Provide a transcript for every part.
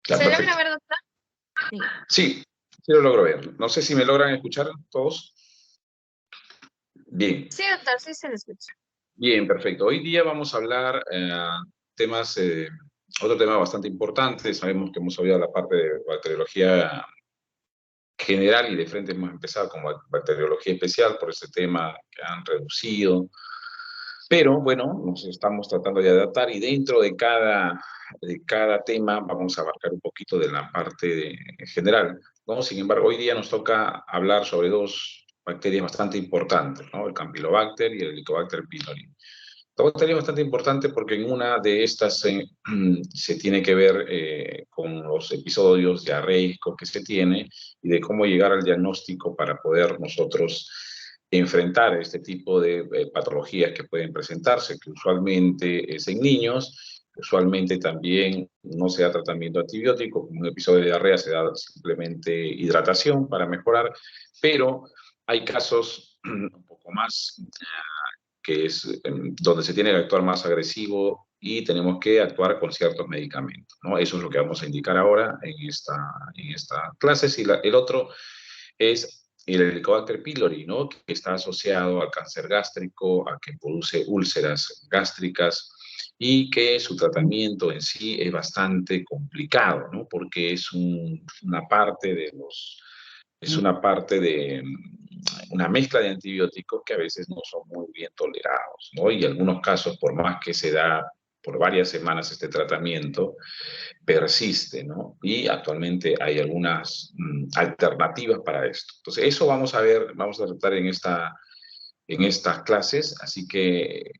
Ya, ¿Se logra perfecto. ver, doctor? Sí, sí lo logro ver. No sé si me logran escuchar todos. Bien, Sí, doctor, sí se le escucha. bien, perfecto. Hoy día vamos a hablar temas, otro tema bastante importante. Sabemos que hemos oído la parte de bacteriología general y de frente hemos empezado con bacteriología especial por ese tema que han reducido. Pero bueno, nos estamos tratando de adaptar y dentro de cada tema vamos a abarcar un poquito de la parte general, ¿no? Sin embargo, hoy día nos toca hablar sobre dos bacterias bastante importantes, ¿no? El Campylobacter y el Helicobacter pylori. La bacteria es bastante importante porque en una de estas se tiene que ver con los episodios diarreicos que se tiene y de cómo llegar al diagnóstico para poder nosotros enfrentar este tipo de patologías que pueden presentarse, que usualmente es en niños, usualmente también no se da tratamiento antibiótico, como un episodio de diarrea se da simplemente hidratación para mejorar, pero hay casos un poco más que es donde se tiene que actuar más agresivo y tenemos que actuar con ciertos medicamentos, ¿no? Eso es lo que vamos a indicar ahora en esta clase. Y el otro es el Helicobacter pylori, ¿no? Que está asociado al cáncer gástrico, a que produce úlceras gástricas y que su tratamiento en sí es bastante complicado, ¿no? Porque es una parte de una mezcla de antibióticos que a veces no son muy bien tolerados, ¿no? Y en algunos casos, por más que se da por varias semanas este tratamiento, persiste, ¿no? Y actualmente hay algunas alternativas para esto. Entonces, eso vamos a ver, vamos a tratar en estas clases, así que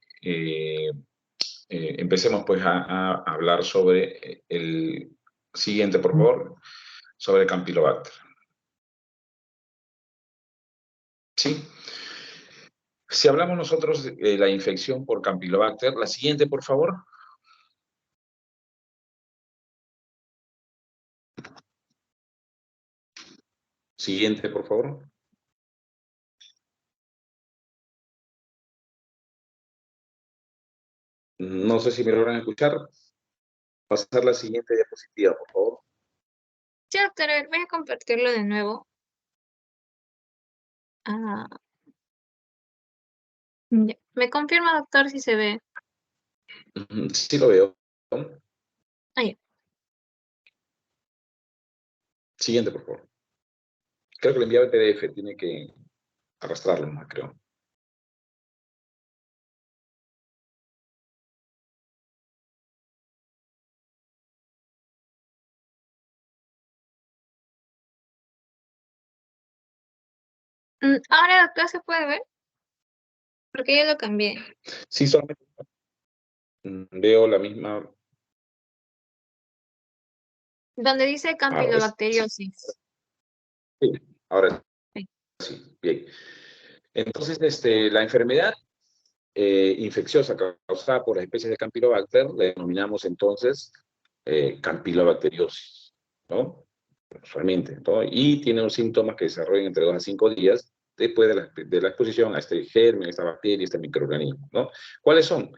empecemos pues a hablar sobre el siguiente, por favor, sobre el Campylobacter. ¿Sí? Si hablamos nosotros de la infección por Campylobacter, la siguiente, por favor. Siguiente, por favor. No sé si me logran escuchar. Pasar la siguiente diapositiva, por favor. Sí, doctor, a ver, voy a compartirlo de nuevo. Ya. ¿Me confirma, doctor, si se ve? Sí lo veo. Ahí. Siguiente, por favor. Creo que le enviaba el PDF, tiene que arrastrarlo más, creo. Ahora, doctor, ¿se puede ver? Porque yo lo cambié. Sí, solamente veo la misma. Donde dice Ahora sí, campylobacteriosis. sí, ahora Sí. sí, bien. Entonces, la enfermedad infecciosa causada por las especies de Campylobacter la denominamos entonces campylobacteriosis, ¿no? Usualmente, ¿no? Y tiene unos síntomas que se desarrollan entre 2 a 5 días después de la exposición a este germen, a esta bacteria, a este microorganismo, ¿no? ¿Cuáles son?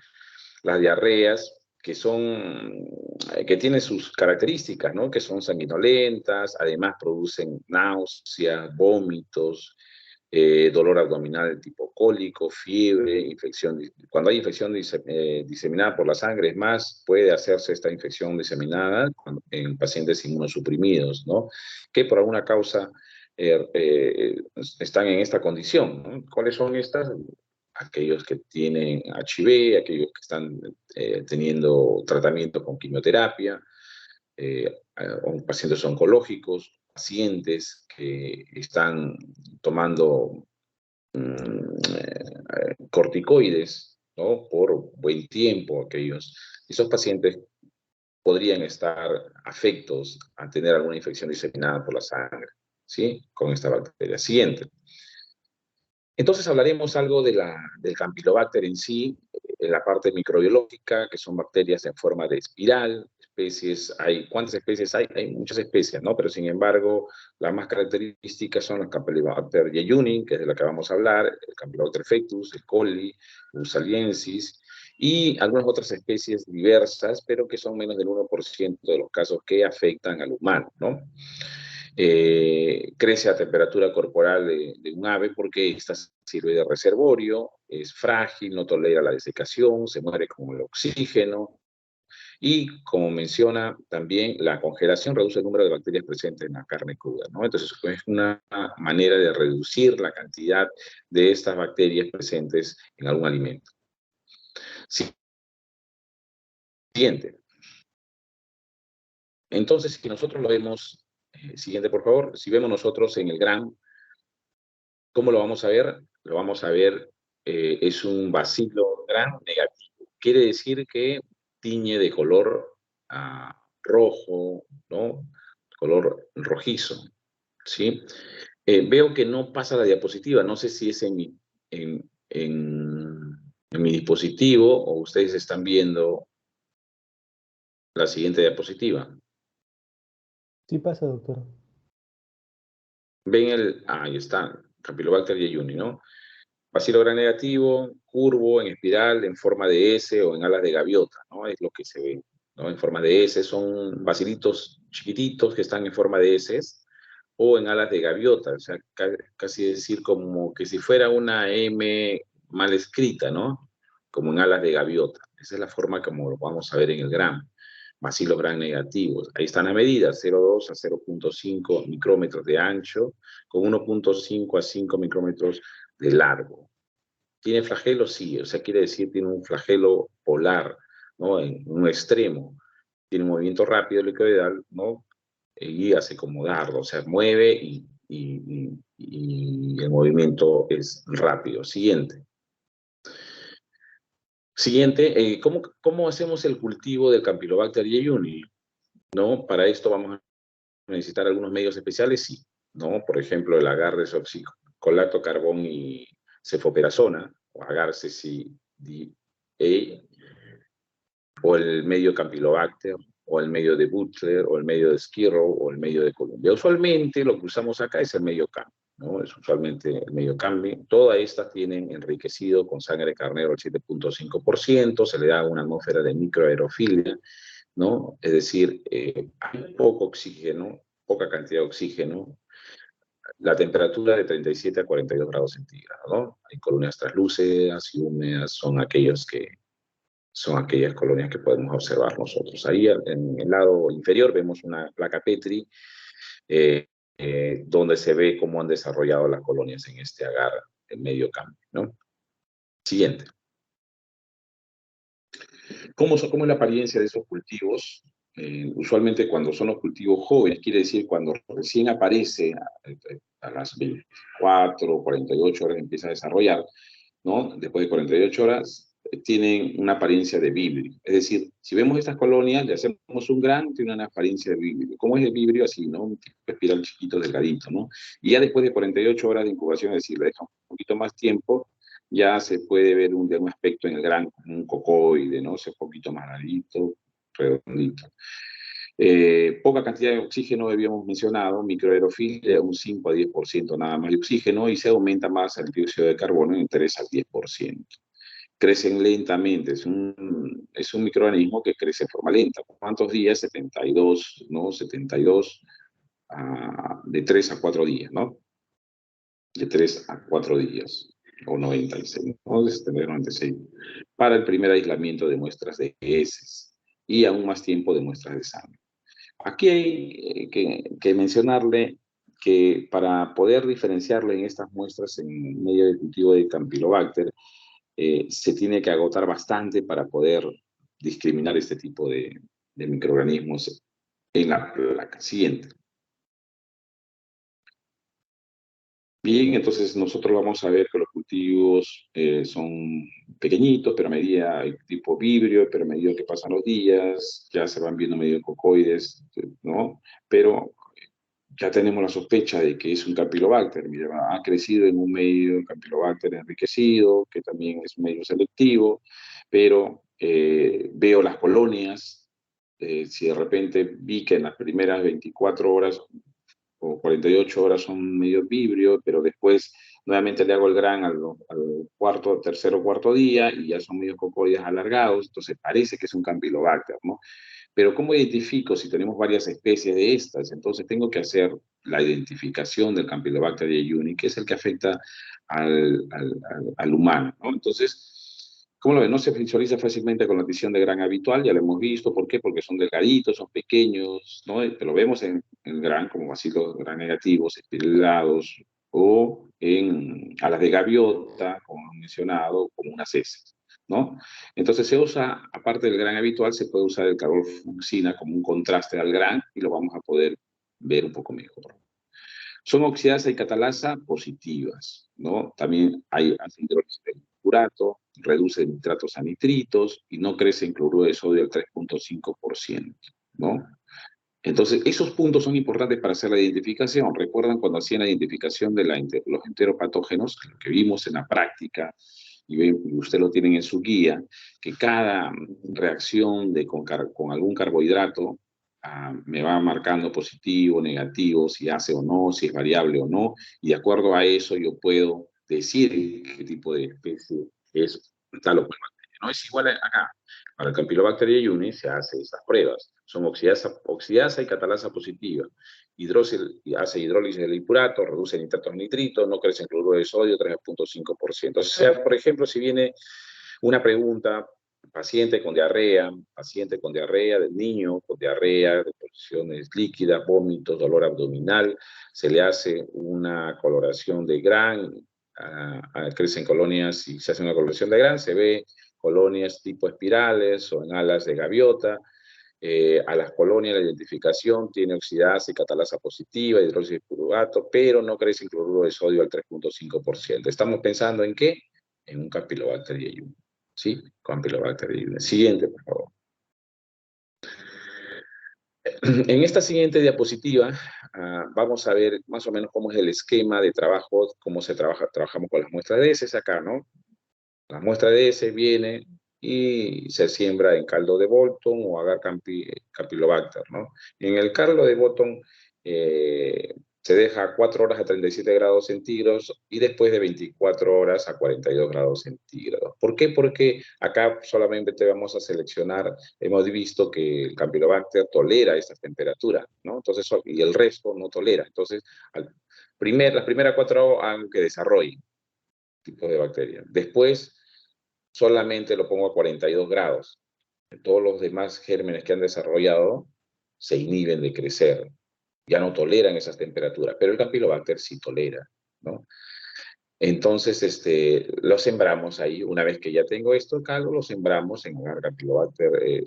Las diarreas, que tienen sus características, ¿no? Que son sanguinolentas, además producen náuseas, vómitos, dolor abdominal de tipo cólico, fiebre, infección. Cuando hay infección diseminada por la sangre, es más, puede hacerse esta infección diseminada en pacientes inmunosuprimidos, ¿no? Que por alguna causa están en esta condición, ¿no? ¿Cuáles son estas? Aquellos que tienen HIV, aquellos que están teniendo tratamiento con quimioterapia, pacientes oncológicos, pacientes que están tomando corticoides, ¿no? Por buen tiempo, esos pacientes podrían estar afectos a tener alguna infección diseminada por la sangre, ¿sí? Con esta bacteria. Siguiente. Entonces hablaremos algo del Campylobacter en sí, en la parte microbiológica, que son bacterias en forma de espiral, especies hay. ¿Cuántas especies hay? Hay muchas especies, ¿no? Pero sin embargo, las más características son las Campylobacter jejuni, que es de la que vamos a hablar, el Campylobacter fectus, el coli, Usaliensis, y algunas otras especies diversas, pero que son menos del 1% de los casos que afectan al humano, ¿no? Crece a temperatura corporal de un ave porque esta sirve de reservorio, es frágil, no tolera la desecación, se muere con el oxígeno y, como menciona también, la congelación reduce el número de bacterias presentes en la carne cruda, ¿no? Entonces es una manera de reducir la cantidad de estas bacterias presentes en algún alimento. Siguiente. Entonces, si nosotros lo vemos, siguiente por favor, si vemos nosotros en el GRAM, ¿cómo lo vamos a ver? Lo vamos a ver, es un bacilo gram negativo. Quiere decir que tiñe de color rojo, ¿no? Color rojizo, ¿sí? Veo que no pasa la diapositiva. No sé si es en mi dispositivo o ustedes están viendo la siguiente diapositiva. Sí pasa, doctor. Ven ahí está, Campylobacter jejuni, ¿no? Bacilo gram negativo, curvo, en espiral, en forma de S o en alas de gaviota, ¿no? Es lo que se ve, ¿no? En forma de S son bacilitos chiquititos que están en forma de S o en alas de gaviota, o sea, casi decir como que si fuera una M mal escrita, ¿no? Como en alas de gaviota. Esa es la forma como lo vamos a ver en el gram. Bacilos gram negativos. Ahí están las medidas, 0,2 a 0,5 micrómetros de ancho, con 1,5 a 5 micrómetros de largo. ¿Tiene flagelo? Sí, o sea, quiere decir tiene un flagelo polar, ¿no? En un extremo. Tiene un movimiento rápido helicoidal, ¿no? Y hace como dardo, o sea, mueve y el movimiento es rápido. Siguiente. Siguiente, ¿cómo hacemos el cultivo del Campylobacter jejuni? ¿No? Para esto vamos a necesitar algunos medios especiales, sí, ¿no? Por ejemplo, el agar desoxicolato, carbón y cefoperazona, o agar CCDA, o el medio Campylobacter, o el medio de Butler, o el medio de Skirrow, o el medio de Columbia. Usualmente lo que usamos acá es el medio Cam, ¿no? Es usualmente el medio Cam. Todas estas tienen enriquecido con sangre de carnero al 7,5%, se le da una atmósfera de microaerofilia, ¿no? Es decir, hay poco oxígeno, poca cantidad de oxígeno, la temperatura de 37 a 42 grados centígrados, ¿no? Hay colonias translúcidas y húmedas, son aquellas colonias que podemos observar nosotros. Ahí en el lado inferior vemos una placa Petri donde se ve cómo han desarrollado las colonias en este agar en medio cambio, ¿no? Siguiente. ¿Cómo es la apariencia de esos cultivos? Usualmente cuando son los cultivos jóvenes, quiere decir cuando recién aparece a las 24 o 48 horas empieza a desarrollar, ¿no? Después de 48 horas tienen una apariencia de vibrio. Es decir, si vemos estas colonias, le hacemos un gran, tiene una apariencia de vibrio. ¿Cómo es el vibrio? Así, ¿no? Un tipo de espiral chiquito, delgadito, ¿no? Y ya después de 48 horas de incubación, es decir, le deja un poquito más tiempo, ya se puede ver un aspecto en el gran, como un cocoide, ¿no? O sea, un poquito más larguito, redondito. Poca cantidad de oxígeno habíamos mencionado, microaerofilia, un 5 a 10% nada más de oxígeno, y se aumenta más el dióxido de carbono en 3 al 10%. Crecen lentamente, es un microorganismo que crece de forma lenta. ¿Cuántos días? 72, ¿no? 72, de 3 a 4 días, ¿no? De 3 a 4 días, o 96, ¿no? De 96, para el primer aislamiento de muestras de heces y aún más tiempo de muestras de sangre. Aquí hay que mencionarle que para poder diferenciarle en estas muestras en medio de cultivo de Campylobacter, se tiene que agotar bastante para poder discriminar este tipo de microorganismos en la placa. Siguiente. Bien, entonces nosotros vamos a ver que los cultivos son pequeñitos, pero a medida, tipo vibrio, pero a medida que pasan los días, ya se van viendo medio cocoides, ¿no? Pero ya tenemos la sospecha de que es un Campylobacter. Mira, ha crecido en un medio Campylobacter enriquecido, que también es un medio selectivo, pero veo las colonias Si de repente vi que en las primeras 24 horas o 48 horas son medio vibrio, pero después nuevamente le hago el gran al tercer o cuarto día y ya son medio cocoides alargados, entonces parece que es un Campylobacter, ¿no? Pero ¿cómo identifico si tenemos varias especies de estas? Entonces tengo que hacer la identificación del Campylobacter jejuni, que es el que afecta al humano, ¿no? Entonces, ¿cómo lo ven? No se visualiza fácilmente con la adición de gran habitual, ya lo hemos visto. ¿Por qué? Porque son delgaditos, son pequeños, ¿no? Lo vemos en gran como vacilos gran negativos, espiralados, o en alas de gaviota, como han mencionado, como unas heces, ¿no? Entonces se usa, aparte del gran habitual, se puede usar el carbolfucina como un contraste al gran y lo vamos a poder ver un poco mejor. Son oxidasa y catalasa positivas, ¿no? También hay hidrólisis de curato, reduce nitratos a nitritos y no crece en cloruro de sodio al 3.5%, ¿no? Entonces, esos puntos son importantes para hacer la identificación. ¿Recuerdan cuando hacían la identificación de los enteropatógenos, lo que vimos en la práctica, y usted lo tienen en su guía, que cada reacción con algún carbohidrato me va marcando positivo, negativo, si hace o no, si es variable o no, y de acuerdo a eso yo puedo decir qué tipo de especie es tal o cual bacteria. No es igual acá. Para el Campylobacter jejuni se hace estas pruebas. Son oxidasa y catalasa positiva. Hace hidrólisis del hipurato, reduce nitratos nitritos, no crece en cloruro de sodio, 3.5%. O sea, por ejemplo, si viene una pregunta, paciente con diarrea del niño, con diarrea, deposiciones líquidas, vómitos, dolor abdominal, se le hace una coloración de Gram, crecen colonias y se hace una coloración de Gram, se ve colonias tipo espirales o en alas de gaviota. A las colonias la identificación tiene oxidasa y catalasa positiva, hidrólisis de pururato, pero no crece en cloruro de sodio al 3.5%. ¿Estamos pensando en qué? En un Campylobacter jejuni. ¿Sí? Campylobacter jejuni. Siguiente, por favor. En esta siguiente diapositiva vamos a ver más o menos cómo es el esquema de trabajo, cómo se trabajamos con las muestras de heces acá, ¿no? La muestra de heces viene y se siembra en caldo de Bolton o agar Campylobacter, ¿no? En el caldo de Bolton se deja 4 horas a 37 grados centígrados y después de 24 horas a 42 grados centígrados. ¿Por qué? Porque acá solamente te vamos a seleccionar, hemos visto que el Campylobacter tolera esas temperaturas, ¿no? Entonces, y el resto no tolera. Entonces, las primeras 4 horas, aunque desarrollen tipo de bacteria. Después, solamente lo pongo a 42 grados. Todos los demás gérmenes que han desarrollado se inhiben de crecer. Ya no toleran esas temperaturas, pero el Campylobacter sí tolera, ¿no? Entonces, lo sembramos ahí. Una vez que ya tengo esto, el caldo, lo sembramos en agar Campylobacter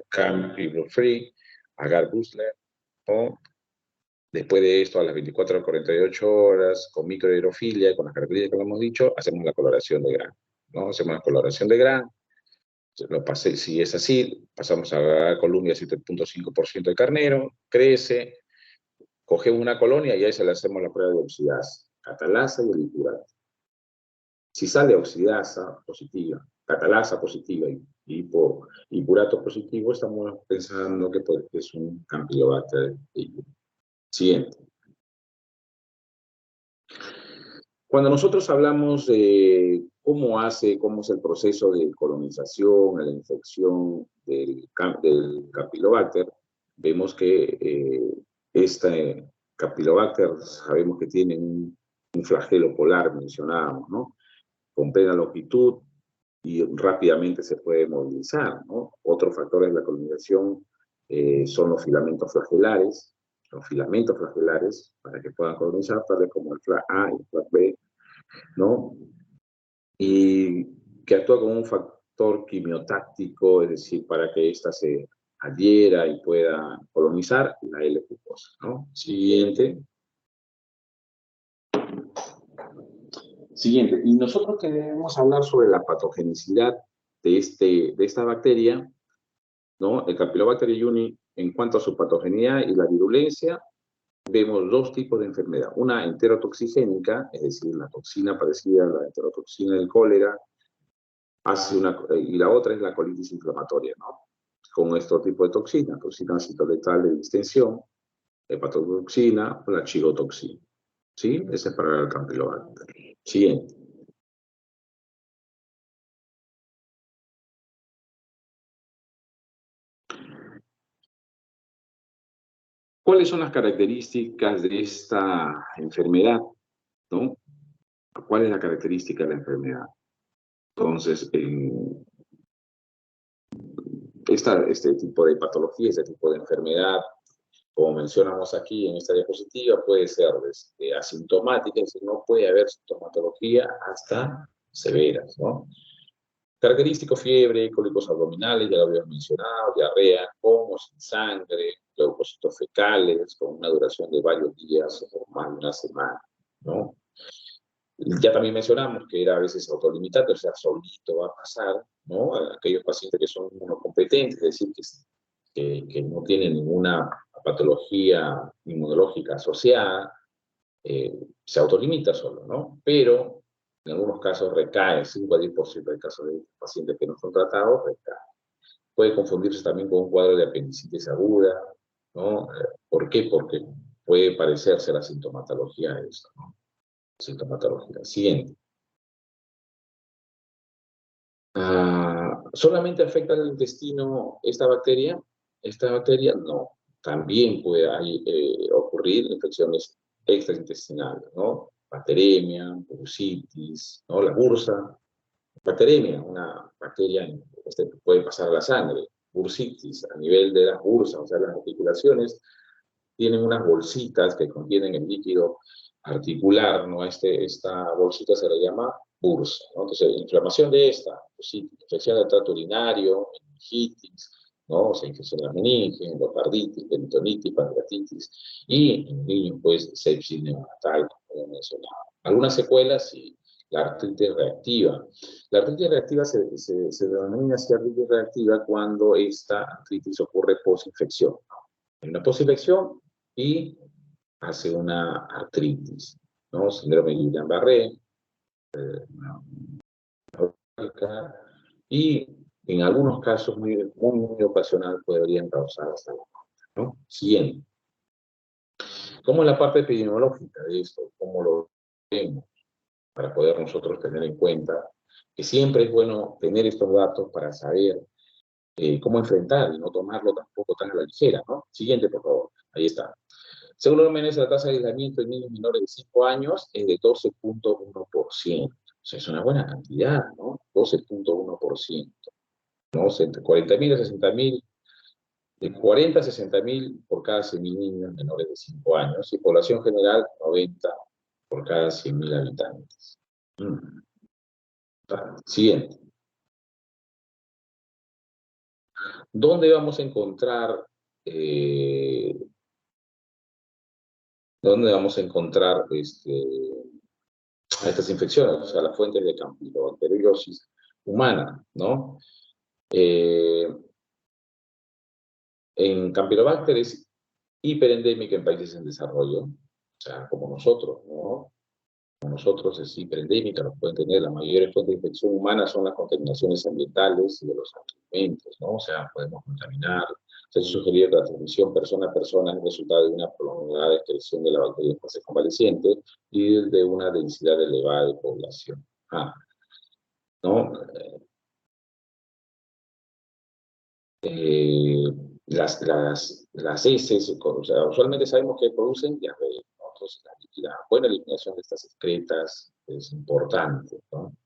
Campylofree, agar Bussler, o después de esto, a las 24 a 48 horas, con microhidrofilia, con las características que hemos dicho, hacemos la coloración de Gram, ¿no? Hacemos la coloración de Gram. Si es así, pasamos a Columbia 7.5% de carnero, crece, cogemos una colonia y ahí se le hacemos la prueba de oxidasa, catalasa y el hipurato. Si sale oxidasa positiva, catalasa positiva y hipurato positivo, estamos pensando que es un Campylobacter jejuni. Siguiente. Cuando nosotros hablamos de cómo es el proceso de colonización, la infección del Campylobacter, vemos que este Campylobacter sabemos que tiene un flagelo polar, mencionábamos, ¿no? Con plena longitud y rápidamente se puede movilizar, ¿no? Otros factores de la colonización son los filamentos flagelares, para que puedan colonizar, tales como el FLAG A y el FLAG B, ¿no? Y que actúa como un factor quimiotáctico, es decir, para que ésta se adhiera y pueda colonizar la L-glucosa, ¿no? Siguiente. Siguiente. Y nosotros queremos hablar sobre la patogenicidad de esta bacteria, ¿no? El Campylobacter jejuni, en cuanto a su patogenicidad y la virulencia, vemos dos tipos de enfermedad. Una enterotoxigénica, es decir, la toxina parecida a la enterotoxina del cólera, y la otra es la colitis inflamatoria, ¿no? con este tipo de toxina, toxina citoletal de distensión, hepatotoxina o la chirotoxina. ¿Sí? Ese es para el Campylobacter. Siguiente. ¿Cuáles son las características de esta enfermedad? ¿No? ¿Cuál es la característica de la enfermedad? Entonces, este tipo de patología, este tipo de enfermedad, como mencionamos aquí en esta diapositiva, puede ser desde asintomática, es decir, no puede haber sintomatología hasta severas, ¿no? Característico: fiebre, cólicos abdominales, ya lo habíamos mencionado, diarrea, con o sin sangre, leucocitos fecales, con una duración de varios días o más de una semana, ¿no? Ya también mencionamos que era a veces autolimitante, o sea, solito va a pasar, ¿no? A aquellos pacientes que son inmunocompetentes, es decir, que no tienen ninguna patología inmunológica asociada, se autolimita solo, ¿no? Pero en algunos casos recae, 5 a 10% de casos de pacientes que no son tratados, recae. Puede confundirse también con un cuadro de apendicitis aguda, ¿no? ¿Por qué? Porque puede parecerse la sintomatología de esto, ¿no? Sintomatología. Siguiente. ¿Solamente afecta al intestino esta bacteria? Esta bacteria no. También puede ocurrir infecciones extraintestinales, ¿no? Bacteremia, bursitis, ¿no? La bursa. Bacteremia, una bacteria que puede pasar a la sangre. Bursitis, a nivel de las bursas, o sea, las articulaciones, tienen unas bolsitas que contienen el líquido articular, ¿no? Esta bolsita se le llama bursa, ¿no? Entonces, inflamación de esta, pues sí, infección del tracto urinario, meningitis, ¿no? O sea, infección de la meninge, endocarditis, peritonitis, pancreatitis, y en niños, pues, sepsis neonatal, como he mencionado. Algunas secuelas y la artritis reactiva. La artritis reactiva se denomina así artritis reactiva cuando esta artritis ocurre post-infección, ¿no? Hay una post-infección y hace una artritis, ¿no? Síndrome de Guillain-Barré, y en algunos casos muy ocasional podrían causar hasta la muerte, ¿no? Siguiente. ¿Cómo es la parte epidemiológica de esto? ¿Cómo lo vemos? Para poder nosotros tener en cuenta que siempre es bueno tener estos datos para saber cómo enfrentar y no tomarlo tampoco tan a la ligera, ¿no? Siguiente, por favor. Ahí está. Según la OMS, la tasa de aislamiento en niños menores de 5 años es de 12.1%. O sea, es una buena cantidad, ¿no? 12.1%. ¿No? Entre 40.000 a 60.000, de 40 a 60.000 por cada 100.000 niños menores de 5 años, y población general 90 por cada 100.000 habitantes. Siguiente. ¿Dónde vamos a encontrar a estas infecciones? O sea, las fuentes de campylobacteriosis humana, ¿no? En Campylobacter es hiperendémica en países en desarrollo, o sea, como nosotros, ¿no? Como nosotros es hiperendémica, nos pueden tener. La mayor fuente de infección humana son las contaminaciones ambientales y de los alimentos, ¿no? O sea, podemos contaminar. Se sugería que la transmisión persona a persona es el resultado de una prolongada excreción de la bacteria en fase convaleciente y de una densidad elevada de población. ¿No? Las heces, o sea, usualmente sabemos que producen diarrea, ¿no? Entonces, la buena eliminación de estas excretas es importante, ¿no?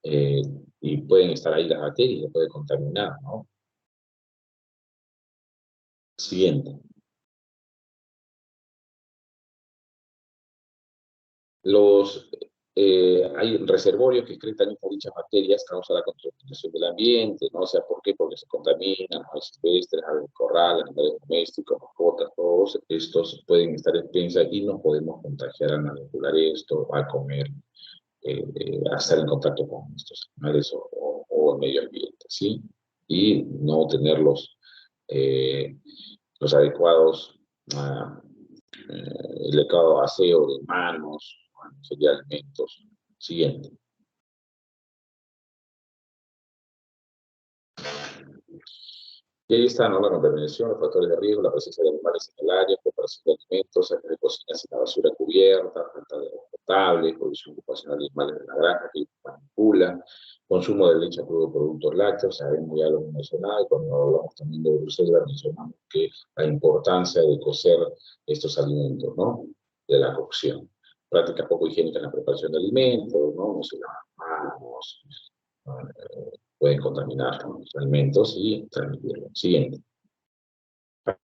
Y pueden estar ahí las bacterias, pueden contaminar, ¿no? Siguiente. Hay reservorios que excretan dichas bacterias, causa la contaminación del ambiente, ¿no? O sea, ¿por qué? Porque se contaminan, aves silvestres, aves de corral, animales domésticos, mascotas, todos estos pueden estar expensas y nos podemos contagiar al manipular esto, al comer, a estar en contacto con estos animales o el medio ambiente, ¿sí? Y no tener los adecuados el adecuado aseo de manos, sería alimentos. Siguiente. Y ahí está, ¿no? La contaminación, los factores de riesgo, la presencia de animales en el área, preparación de alimentos, áreas de cocina sin la basura cubierta, falta de agua potable, producción ocupacional de animales de la granja que manipulan, consumo de leche a crudo, productos lácteos, sabemos ya lo hemos mencionado, y cuando hablamos también de Bruselas mencionamos que la importancia de cocer estos alimentos, ¿no? De la cocción. Prácticas poco higiénicas en la preparación de alimentos, ¿no? No se lavan las manos, pueden contaminar los alimentos y transmitirlo. Siguiente.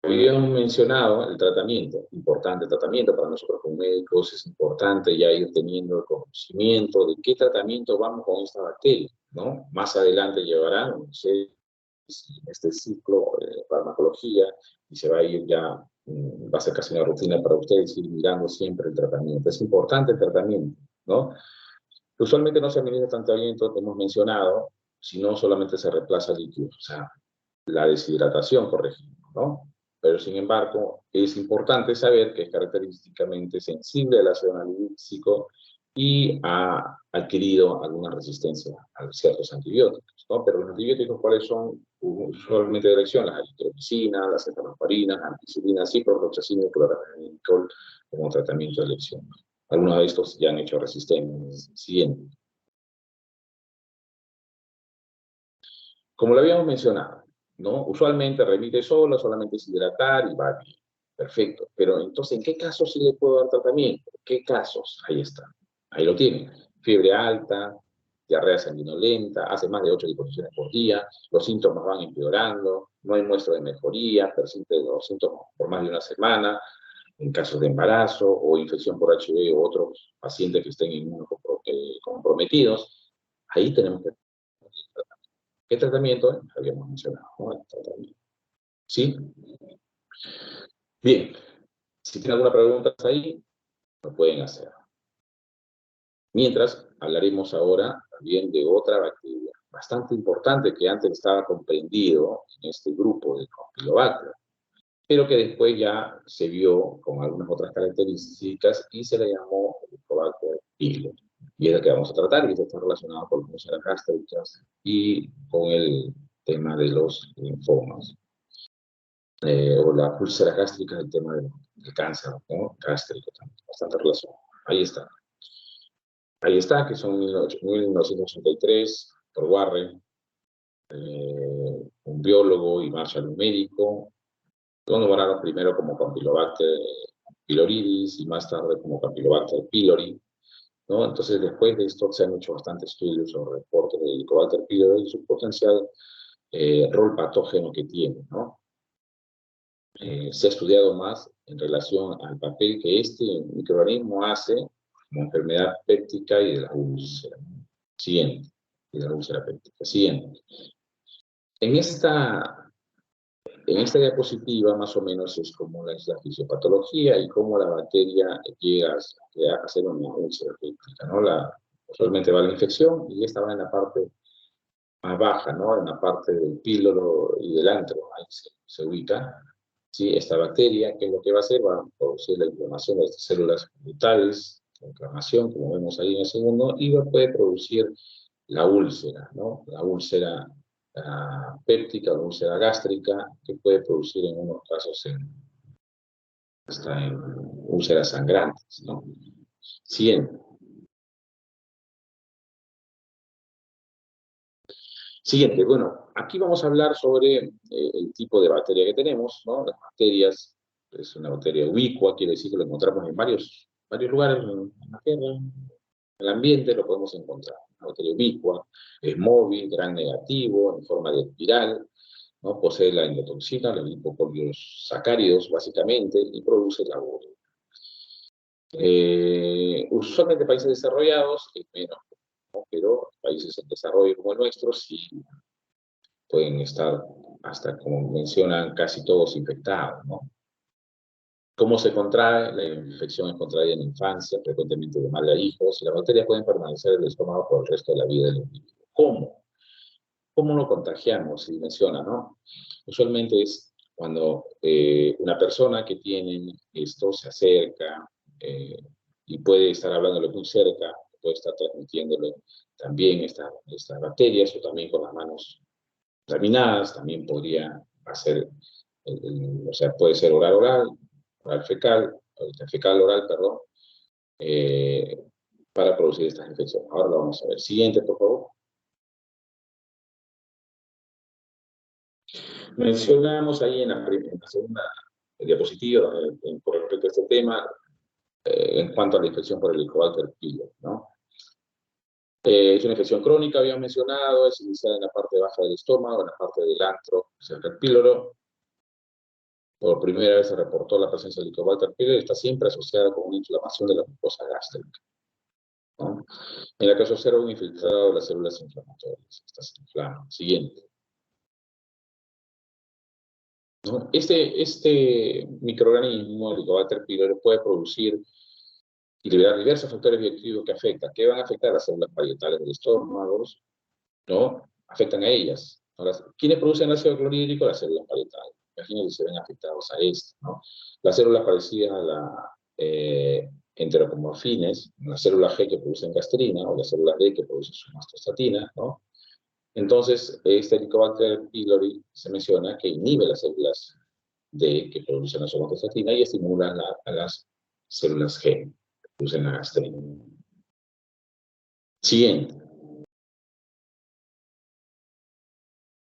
Habíamos mencionado el tratamiento, importante tratamiento para nosotros como médicos, es importante ya ir teniendo el conocimiento de qué tratamiento vamos con esta bacteria, ¿no? Más adelante llevarán, no sé, este ciclo de farmacología y se va a ir ya, va a ser casi una rutina para ustedes ir mirando siempre el tratamiento. Es importante el tratamiento, ¿no? Usualmente no se administra tanto aliento, hemos mencionado, sino solamente se reemplaza líquido, o sea, la deshidratación, corregimos, ¿no? Pero sin embargo, es importante saber que es característicamente sensible al ácido analítico y ha adquirido alguna resistencia a ciertos antibióticos, ¿no? Pero los antibióticos, ¿cuáles son? Usualmente de elección, las eritromicinas, las cefalosporinas, las ampicilinas, ciprofloxacina y cloramfenicol como tratamiento de elección. Algunos de estos ya han hecho resistencia. Siguiente. Como lo habíamos mencionado, ¿no? Usualmente remite solo, solamente es hidratar y va bien. Perfecto. Pero entonces, ¿en qué casos sí le puedo dar tratamiento? ¿Qué casos? Ahí está. Ahí lo tienen. Fiebre alta, diarrea sanguinolenta, hace más de 8 disposiciones por día, los síntomas van empeorando, no hay muestra de mejoría, persisten los síntomas por más de una semana, en casos de embarazo o infección por HIV o otros pacientes que estén comprometidos, ahí tenemos que... ¿Qué tratamiento? Habíamos mencionado, ¿no? El tratamiento. ¿Sí? Bien. Si tienen alguna pregunta ahí, lo pueden hacer. Mientras, hablaremos ahora también de otra bacteria bastante importante que antes estaba comprendido en este grupo de Campylobacter, pero que después ya se vio con algunas otras características y se le llamó Helicobacter pylori. Y es el que vamos a tratar, y esto está relacionado con las úlceras gástricas y con el tema de los linfomas. O las úlceras gástricas, el tema del cáncer, ¿no? Gástrico también, bastante relacionado. Ahí está. Ahí está, que son 1983, por Warren, un biólogo y Marshall, un médico. Lo nombraron primero como Campylobacter pyloridis y más tarde como Campylobacter pylori, ¿no? Entonces, después de esto se han hecho bastantes estudios sobre reportes de Helicobacter pylori y su potencial rol patógeno que tiene, ¿no? Se ha estudiado más en relación al papel que este microorganismo hace como enfermedad péptica y de la úlcera. Siguiente. Y de la úlcera péptica. Siguiente. En esta diapositiva, más o menos, es como la fisiopatología y cómo la bacteria llega a hacer una úlcera péptica, ¿no? Usualmente va la infección y esta va en la parte más baja, ¿no? En la parte del píloro y del antro, ahí se ubica. ¿Sí? Esta bacteria, ¿qué es lo que va a hacer? Va a producir la inflamación de estas células vitales, la inflamación, como vemos ahí en el segundo, y puede producir la úlcera, ¿no? La úlcera péptica, la úlcera gástrica, que puede producir en unos casos hasta en úlceras sangrantes, ¿no? Siguiente. Siguiente, bueno, aquí vamos a hablar sobre el tipo de bacteria que tenemos, ¿no? Las bacterias, es una bacteria ubicua, quiere decir que lo encontramos en varios lugares en la Tierra, en el ambiente lo podemos encontrar. Una bacteria ubicua, es móvil, gran negativo, en forma de espiral, ¿no? Posee la endotoxina, los lipopoliosacáridos, básicamente, y produce la urea. Usualmente países desarrollados es menos, ¿no? Pero países en desarrollo como el nuestro sí pueden estar hasta, como mencionan, casi todos infectados, ¿no? ¿Cómo se contrae? La infección es contraída en la infancia, frecuentemente de madre a hijos, y las bacterias pueden permanecer en el estómago por el resto de la vida del individuo. ¿Cómo? ¿Cómo lo contagiamos? Si menciona, ¿no? Usualmente es cuando una persona que tiene esto se acerca y puede estar hablándole muy cerca, puede estar transmitiéndole también estas bacterias, o también con las manos contaminadas, también podría hacer, o sea, puede ser oral, oral fecal, fecal oral, perdón, para producir estas infecciones. Ahora lo vamos a ver. Siguiente, por favor. Mencionamos ahí en la segunda diapositiva, con respecto a este tema, en cuanto a la infección por Helicobacter pylori, ¿no? Es una infección crónica, habíamos mencionado, es iniciada en la parte baja del estómago, en la parte del antro, el píloro. Por primera vez se reportó la presencia de Helicobacter pylori, está siempre asociada con una inflamación de la mucosa gástrica, ¿no? En la que se observa un infiltrado de las células inflamatorias. Estas se inflaman. Siguiente. ¿No? Este microorganismo, el Helicobacter pylori, puede producir y liberar diversos factores bioactivos que afectan. ¿Qué van a afectar? Las células parietales del estómago, ¿no? Afectan a ellas. Ahora, ¿quiénes producen ácido clorhídrico? Las células parietales. Imagínense si se ven afectados a esto, ¿no? Las células parecidas a la enterocomorfines, las células G que producen gastrina, o las células D que producen somatostatina, ¿no? Entonces, este Helicobacter pylori se menciona que inhibe las células D que producen la somatostatina y estimula a las células G que producen la gastrina. Siguiente.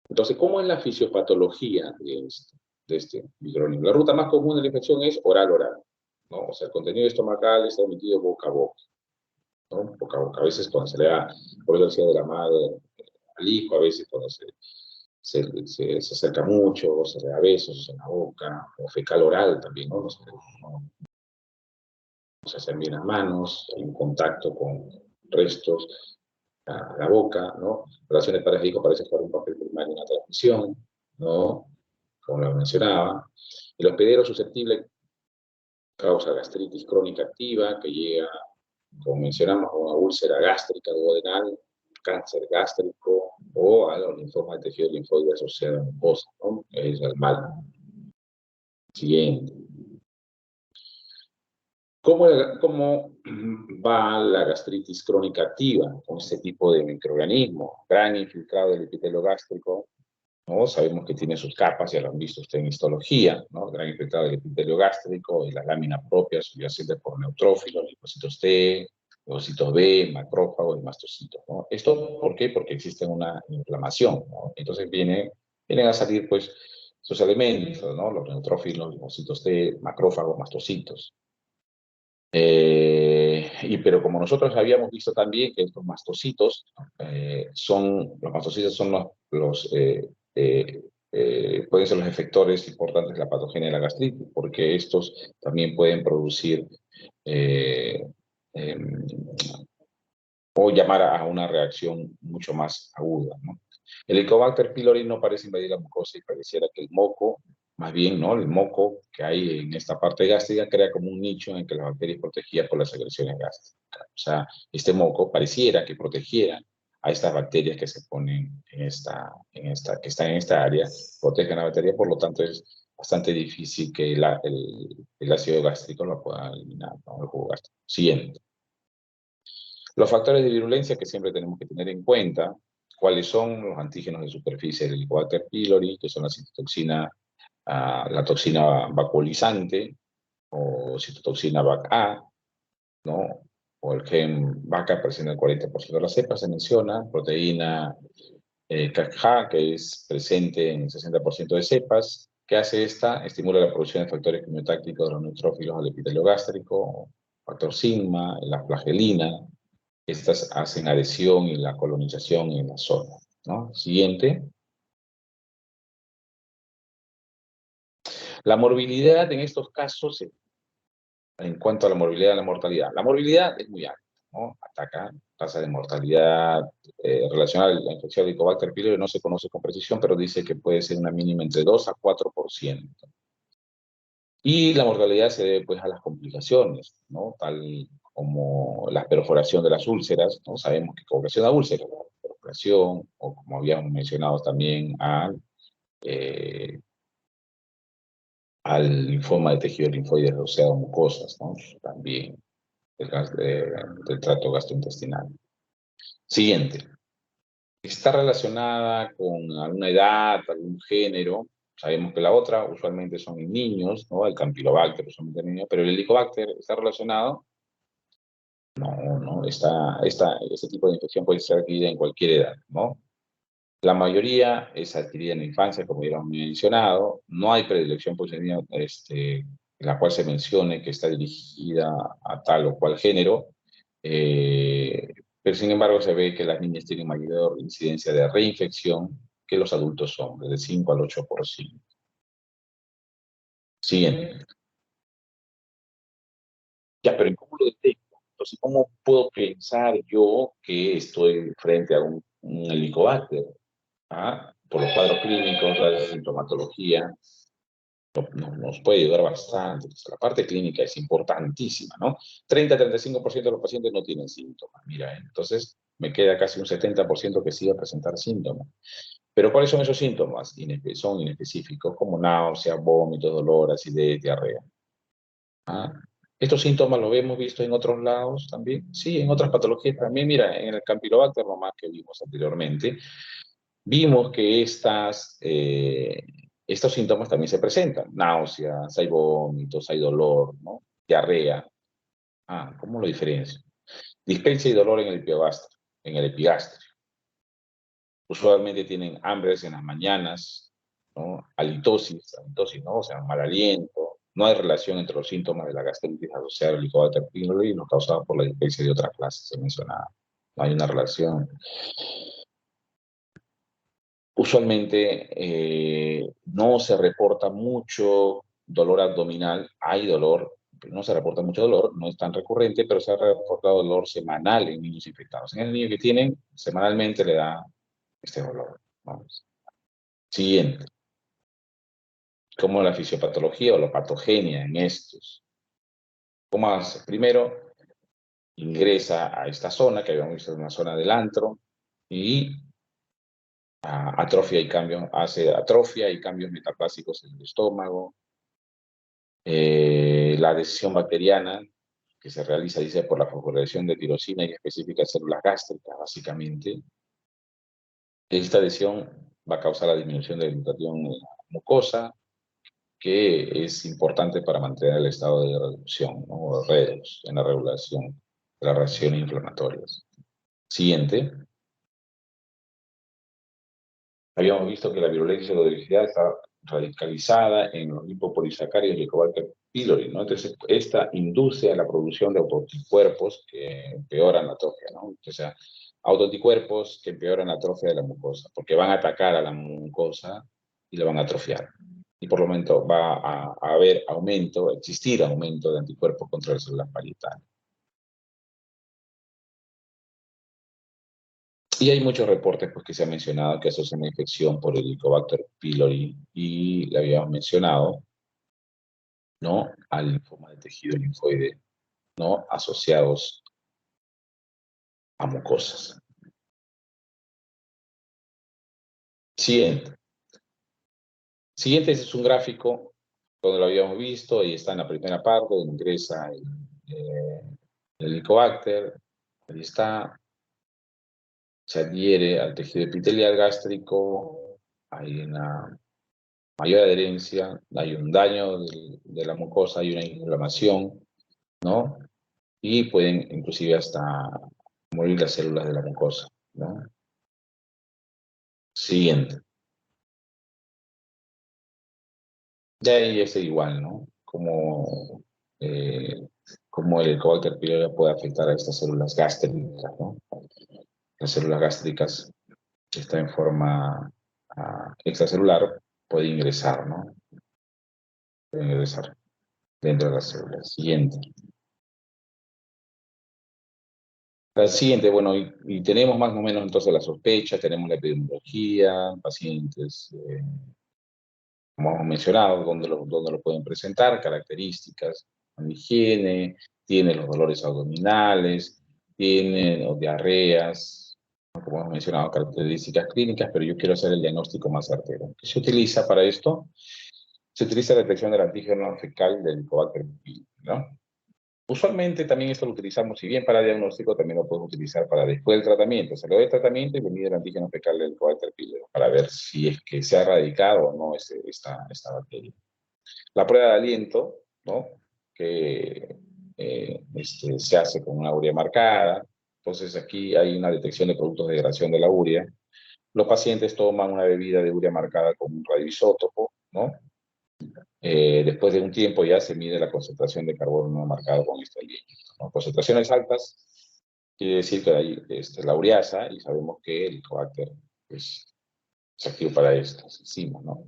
Entonces, ¿cómo es la fisiopatología de este microorganismo? La ruta más común de la infección es oral-oral, ¿no? O sea, el contenido estomacal está emitido boca a boca, ¿no? Boca a boca. A veces cuando se le da, por eso decía de la madre al hijo, a veces cuando se acerca mucho, o se le da besos en la boca, o fecal oral también, ¿no? Se hacen bien las manos, en contacto con restos a la boca, ¿no? Relaciones pareja-hijo parece jugar un papel primario en la transmisión, ¿no? Como lo mencionaba. El hospedero susceptible causa gastritis crónica activa que llega, como mencionamos, a una úlcera gástrica duodenal, cáncer gástrico o a los linfomas de tejido linfoide asociado a mucosa, ¿no? Es el mal. Siguiente. ¿Cómo va la gastritis crónica activa con este tipo de microorganismo? Gran infiltrado del epitelio gástrico, ¿no? Sabemos que tiene sus capas, ya lo han visto usted en histología, ¿no? Gran infiltrado del epitelio gástrico y la lámina propia subyacente por neutrófilos, linfocitos T, linfocitos B, macrófagos y mastocitos, ¿no? ¿Esto por qué? Porque existe una inflamación, ¿no? Entonces vienen a salir, pues, sus elementos, ¿no? Los neutrófilos, linfocitos T, macrófagos, mastocitos. Pero como nosotros habíamos visto también que estos mastocitos pueden ser los efectores importantes de la patogenia de la gastritis, porque estos también pueden producir eh, eh, o llamar a una reacción mucho más aguda, ¿no? El Helicobacter pylori no parece invadir la mucosa y pareciera que el moco, más bien, ¿no? El moco que hay en esta parte gástrica crea como un nicho en el que las bacterias protegidas por las secreciones gástricas. O sea, este moco pareciera que protegiera a estas bacterias que se ponen que están en esta área, protegen a la bacteria, por lo tanto es bastante difícil que el ácido gástrico lo pueda eliminar, ¿no? El jugo gástrico. Siguiente. Los factores de virulencia que siempre tenemos que tener en cuenta, cuáles son los antígenos de superficie del Helicobacter pylori, que son la citotoxina, la toxina vacuolizante, o citotoxina VAC-A, ¿no? O el gen VACA presente en el 40% de las cepas, se menciona, proteína CACJA, que es presente en el 60% de cepas. ¿Qué hace esta? Estimula la producción de factores quimiotácticos de los neutrófilos al epitelio gástrico, factor sigma, la flagelina. Estas hacen adhesión y la colonización en la zona, ¿no? Siguiente. La morbilidad en estos casos, en cuanto a la morbilidad y la mortalidad. La morbilidad es muy alta, ¿no? Ataca tasa de mortalidad relacionada a la infección de Helicobacter pylori, no se conoce con precisión, pero dice que puede ser una mínima entre 2 a 4%. Y la mortalidad se debe, pues, a las complicaciones, ¿no? Tal como la perforación de las úlceras, ¿no? Sabemos que ocasiona úlceras, la perforación, o como habíamos mencionado también, al linfoma de tejido linfoide asociado a mucosas, ¿no? También del trato gastrointestinal. Siguiente. Está relacionada con alguna edad, algún género, Sabemos que la otra usualmente son en niños, ¿no? El Campylobacter usualmente en niños, pero el Helicobacter está relacionado. No, este tipo de infección puede ser adquirida en cualquier edad, ¿no? La mayoría es adquirida en la infancia, como ya hemos mencionado. No hay predilección por en la cual se mencione que está dirigida a tal o cual género, pero sin embargo se ve que las niñas tienen mayor incidencia de reinfección que los adultos hombres, del 5 al 8%. Siguiente. Ya, pero ¿cómo lo detecto? Entonces, ¿cómo puedo pensar yo que estoy frente a un helicobacter? Por los cuadros clínicos, la sintomatología, nos puede ayudar bastante. Pues, la parte clínica es importantísima, ¿no? 30-35% de los pacientes no tienen síntomas, mira, entonces me queda casi un 70% que sigue a presentar síntomas. Pero ¿cuáles son esos síntomas? Son inespecíficos, como náusea, vómitos, dolor, acidez, diarrea. Estos síntomas los hemos visto en otros lados también. Sí, en otras patologías también. Mira, en el Campylobacter nomás que vimos anteriormente, vimos que estos síntomas también se presentan. Náuseas, hay vómitos, hay dolor, ¿no? Diarrea. ¿Cómo lo diferencio? Dispepsia y dolor en el epigastrio. Usualmente tienen hambres en las mañanas, ¿no? Halitosis, ¿no? O sea, mal aliento. No hay relación entre los síntomas de la gastritis asociada al Helicobacter pylori y los causados por la dispepsia de otras clases, se mencionaba. No hay una relación. Usualmente no se reporta mucho dolor abdominal, hay dolor, pero no se reporta mucho dolor, no es tan recurrente, pero se ha reportado dolor semanal en niños infectados. En el niño que tienen, semanalmente le da este dolor. Vamos. Siguiente. ¿Cómo la fisiopatología o la patogenia en estos? ¿Cómo hace? Primero, ingresa a esta zona, que habíamos visto en una zona del antro, y hace atrofia y cambios metaplásicos en el estómago. La adhesión bacteriana, que se realiza, dice, por la fosforilación de tirosina y específicas células gástricas, básicamente. Esta adhesión va a causar la disminución de la glutatión en la mucosa, que es importante para mantener el estado de reducción, ¿no? O redox, en la regulación de las reacciones inflamatorias. Siguiente. Habíamos visto que la virulencia o la toxicidad está radicalizada en los lipopolisacáridos y Helicobacter pylori, ¿no? Entonces, esta induce a la producción de autoanticuerpos que empeoran la atrofia, ¿no? O sea, autoanticuerpos que empeoran la atrofia de la mucosa, porque van a atacar a la mucosa y la van a atrofiar. Y por lo tanto va a existir aumento de anticuerpos contra las células parietales. Y hay muchos reportes pues, que se han mencionado que asocian la infección por el Helicobacter pylori y le habíamos mencionado, ¿no? Al linfoma de tejido linfoide, ¿no? Asociados a mucosas. Siguiente. Siguiente es un gráfico donde lo habíamos visto, ahí está en la primera parte, donde ingresa el Helicobacter, ahí está, se adhiere al tejido epitelial gástrico, hay una mayor adherencia, hay un daño de la mucosa, hay una inflamación, ¿no? Y pueden inclusive hasta morir las células de la mucosa, ¿no? Siguiente. De ahí es igual, ¿no? Como el Helicobacter pylori puede afectar a estas células gástricas, ¿no? Las células gástricas que están en forma extracelular puede ingresar, ¿no? Puede ingresar dentro de las células. Siguiente. La siguiente, bueno, y tenemos más o menos entonces la sospecha, tenemos la epidemiología, pacientes, como hemos mencionado, dónde lo pueden presentar, características, higiene, tiene los dolores abdominales, tiene los diarreas, como hemos mencionado, características clínicas, pero yo quiero hacer el diagnóstico más certero. ¿Qué se utiliza para esto? Se utiliza la detección del antígeno fecal del Helicobacter pylori, ¿no? Usualmente también esto lo utilizamos, si bien para diagnóstico, también lo podemos utilizar para después del tratamiento. Se le da el tratamiento y le mide el antígeno fecal del Helicobacter pylori para ver si es que se ha erradicado o no esta bacteria. La prueba de aliento, ¿no? Que se hace con una urea marcada. Entonces aquí hay una detección de productos de degradación de la urea. Los pacientes toman una bebida de urea marcada con un radioisótopo, ¿no? Después de un tiempo ya se mide la concentración de carbono marcado con este aliento, ¿no? Concentraciones altas quiere decir que hay la ureasa y sabemos que el Helicobacter es activo para estas enzimas, ¿no?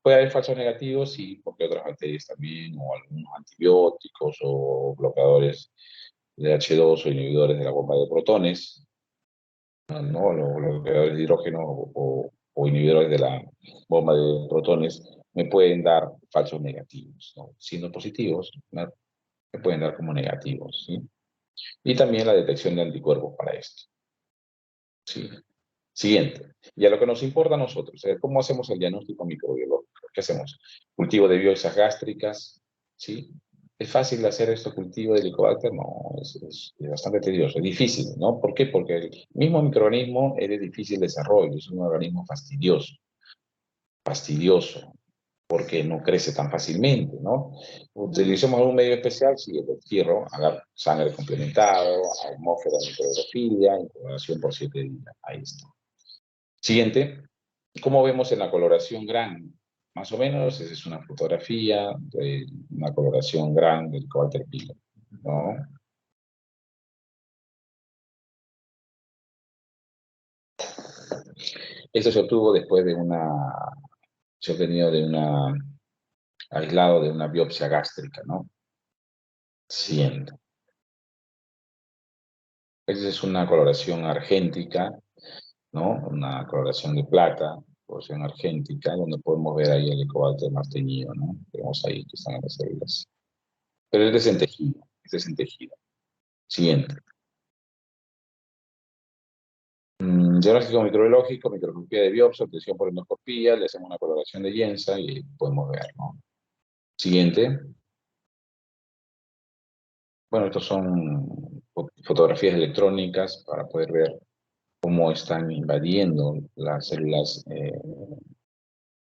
Puede haber falsos negativos, sí, porque otras bacterias también, o algunos antibióticos o bloqueadores de H2 o inhibidores de la bomba de protones, ¿no? Los bloqueadores de hidrógeno o inhibidores de la bomba de protones me pueden dar falsos negativos, ¿no? Siendo positivos, ¿no? Me pueden dar como negativos, ¿sí? Y también la detección de anticuerpos para esto, ¿sí? Siguiente. Y a lo que nos importa a nosotros, ¿cómo hacemos el diagnóstico microbiológico? ¿Qué hacemos? Cultivo de biopsias gástricas, ¿sí? ¿Es fácil hacer este cultivo de Helicobacter? No, es bastante tedioso, es difícil, ¿no? ¿Por qué? Porque el mismo microorganismo es de difícil desarrollo, es un organismo fastidioso, porque no crece tan fácilmente, ¿no? Utilicemos algún medio especial, sí, el fierro, haga sangre complementado, atmósfera de microbiología, incubación por 7 días, ahí está. Siguiente, como vemos en la coloración GRAN, más o menos, esa es una fotografía de una coloración GRAN del Helicobacter pylori, ¿no? Esto se obtuvo después de se ha obtenido aislado de una biopsia gástrica, ¿no? Siguiente. Esa es una coloración argéntica, ¿no? Una coloración de plata, coloración argéntica, donde podemos ver ahí el Helicobacter más teñido, ¿no? Vemos ahí que están las células. Pero es desentejido. Siguiente. Diagnóstico microbiológico, microscopía de biopsia, obtención por endoscopía, le hacemos una coloración de Jensa y podemos ver, ¿no? Siguiente. Bueno, estos son fotografías electrónicas para poder ver cómo están invadiendo las células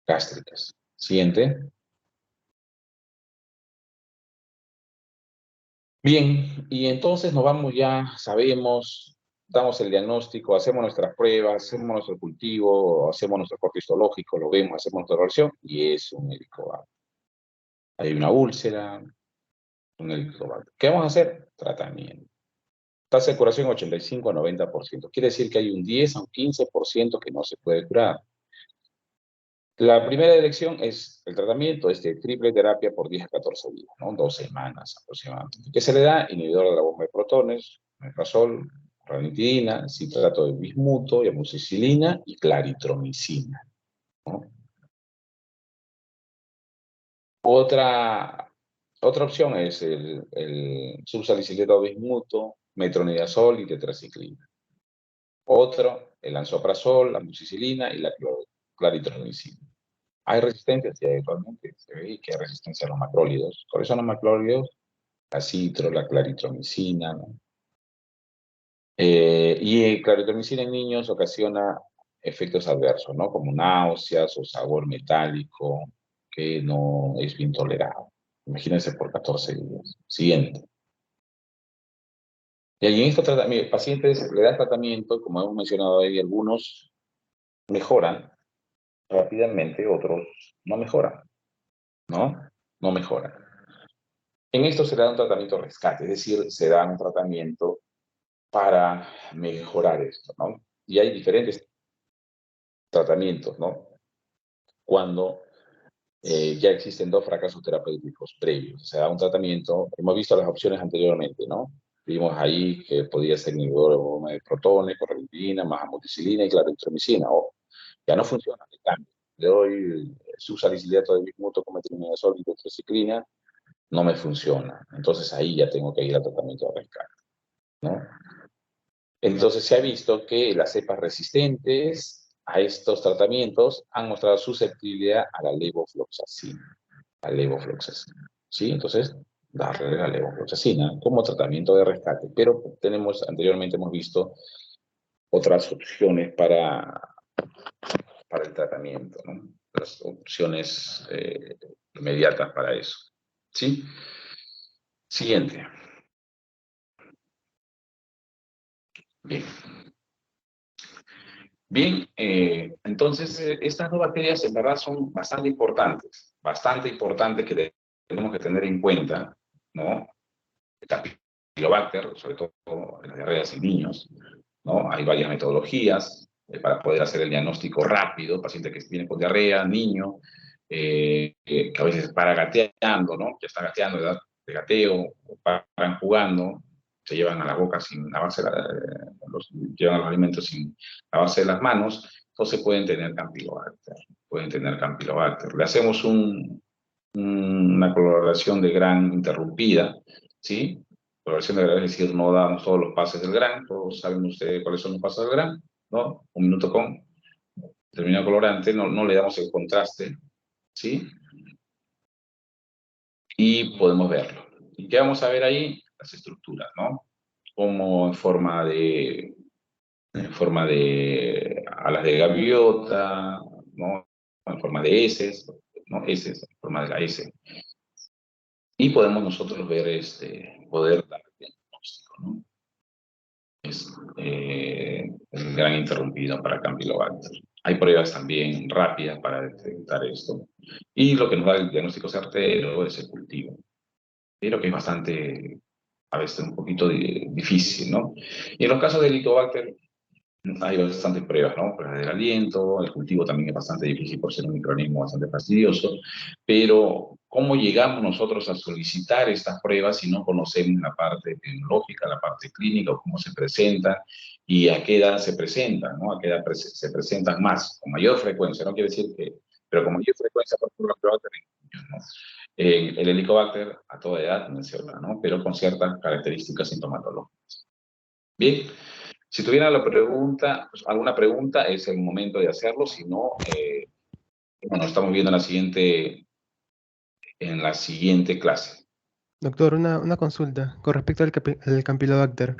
gástricas. Siguiente. Bien, y entonces nos vamos ya, sabemos, damos el diagnóstico, hacemos nuestras pruebas, hacemos nuestro cultivo, hacemos nuestro corte histológico, lo vemos, hacemos nuestra evaluación y es un Helicobacter. Hay una úlcera, un Helicobacter. ¿Qué vamos a hacer? Tratamiento. Tasa de curación 85 a 90%. Quiere decir que hay un 10 a un 15% que no se puede curar. La primera elección es el tratamiento, triple terapia por 10 a 14 días, ¿no? 2 semanas aproximadamente. ¿Qué se le da? Inhibidor de la bomba de protones, omeprazol, ranitidina, citrato de bismuto, y amoxicilina y claritromicina, ¿no? Otra opción es el subsalicilero de bismuto, metronidazol y tetraciclina. Otro, el lansoprazol, la amoxicilina y la claritromicina. Hay resistencia, sí, actualmente se ve que hay resistencia a los macrólidos. ¿Cuáles son los macrólidos? La citro, la claritromicina, ¿no? Y claritromicina en niños ocasiona efectos adversos, ¿no? Como náuseas o sabor metálico, que no es bien tolerado. Imagínense por 14 días. Siguiente. Y en estos pacientes le dan tratamiento, como hemos mencionado ahí, algunos mejoran rápidamente, otros no mejoran, ¿no? No mejoran. En esto se da un tratamiento rescate, es decir, se da un tratamiento para mejorar esto, ¿no? Y hay diferentes tratamientos, ¿no? Cuando ya existen 2 fracasos terapéuticos previos, se da un tratamiento, hemos visto las opciones anteriormente, ¿no? Vimos ahí que podía ser inhibidor de bomba de protones, correntina, más amoxicilina y claritromicina. Ya no funciona, le cambio. Le doy subsalicilato de bismuto con metronidazol y tetraciclina, no me funciona. Entonces ahí ya tengo que ir al tratamiento de rescate, ¿no? Entonces se ha visto que las cepas resistentes a estos tratamientos han mostrado susceptibilidad a la levofloxacina. ¿Sí? Entonces darle la levofloxacina como tratamiento de rescate, pero anteriormente hemos visto otras opciones para el tratamiento, ¿no? Las opciones inmediatas para eso. ¿Sí? Siguiente. Bien. Bien, entonces estas dos bacterias en verdad son bastante importantes que tenemos que tener en cuenta, ¿no? El Campylobacter, sobre todo en las diarreas en niños, ¿no? Hay varias metodologías para poder hacer el diagnóstico rápido, paciente que viene con diarrea, niño, que a veces para gateando, ¿no? Ya está gateando, edad de gateo, o paran jugando, se llevan a la boca sin lavarse, llevan los alimentos sin lavarse las manos, entonces pueden tener Campylobacter. Le hacemos una coloración de gran interrumpida, ¿sí? Coloración de gran, es decir, no damos todos los pases del gran, todos saben ustedes cuáles son los pases del gran, ¿no? Un minuto con determinado colorante, no le damos el contraste, ¿sí? Y podemos verlo. ¿Y qué vamos a ver ahí? Las estructuras, ¿no? Como en forma de alas de gaviota, ¿no? En forma de heces, ¿no? Heces, en forma de la S. Y podemos nosotros ver, poder dar el diagnóstico, ¿no? Es el gran interrumpido para Campylobacter. Hay pruebas también rápidas para detectar esto. Y lo que nos da el diagnóstico certero es el cultivo. Pero que es bastante, a veces un poquito difícil, ¿no? Y en los casos de Helicobacter hay bastantes pruebas, ¿no? Pruebas del aliento, el cultivo también es bastante difícil por ser un microorganismo bastante fastidioso, pero ¿cómo llegamos nosotros a solicitar estas pruebas si no conocemos la parte epidemiológica, la parte clínica, o cómo se presenta y a qué edad se presentan, ¿no? A qué edad se presentan más, con mayor frecuencia, no quiere decir que, pero con mayor frecuencia, por ejemplo, en niños, ¿no? El Helicobacter a toda edad menciona, ¿no? Pero con ciertas características sintomatológicas. Bien, si tuviera alguna pregunta, es el momento de hacerlo. Si no, bueno, estamos viendo en la siguiente clase. Doctor, una consulta con respecto al Campylobacter.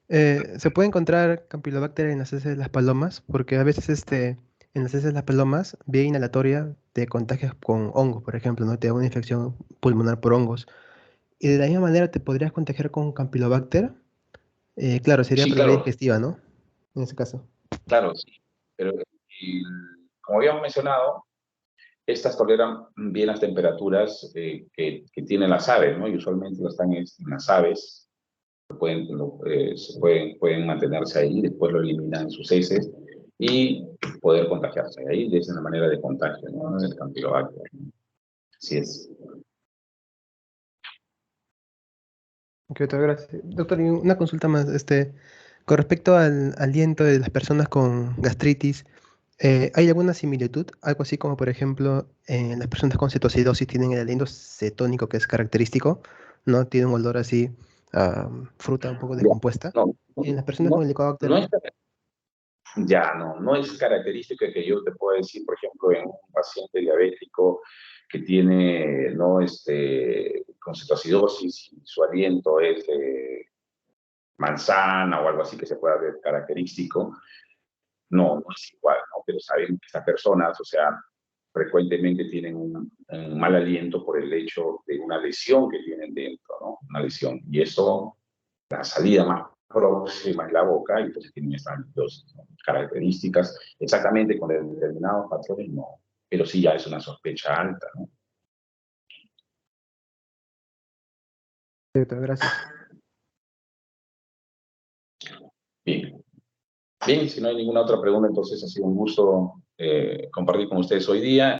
¿Se puede encontrar Campylobacter en las heces de las palomas? Porque a veces en las heces de las palomas, vía inhalatoria, te contagias con hongos, por ejemplo, ¿no? Te da una infección pulmonar por hongos. Y de la misma manera te podrías contagiar con Campylobacter. Claro, sería Sí, por la vía claro, digestiva, ¿no? En ese caso. claro, sí. Pero y, como habíamos mencionado, estas toleran bien las temperaturas que tienen las aves, ¿no? Y usualmente lo están en las aves. Pueden mantenerse ahí, después lo eliminan en sus heces y poder contagiarse ahí. Esa es la manera de contagio, ¿no? El Campylobacter. Así es. Ok, doctor, gracias. Doctor, y una consulta más. Con respecto al aliento de las personas con gastritis, ¿hay alguna similitud? Algo así como, por ejemplo, las personas con cetocidosis tienen el aliento cetónico que es característico, ¿no? Tiene un olor así a fruta un poco Ya, descompuesta. no, Y en las personas con no, Helicobacter no es, no. no es característica que yo te pueda decir, por ejemplo, en un paciente diabético que tiene, ¿no? Con cetoacidosis y su aliento es manzana o algo así que se pueda ver característico. No es igual, ¿no? Pero sabemos que estas personas, o sea, frecuentemente tienen un mal aliento por el hecho de una lesión que tienen dentro, ¿no? Una lesión. Y eso, la salida más próxima es la boca, y entonces tienen estas dos, ¿no? Características exactamente con determinados patrones, no. Pero sí ya es una sospecha alta, ¿no? Doctor, gracias. Bien. Bien, si no hay ninguna otra pregunta, entonces ha sido un gusto compartir con ustedes hoy día.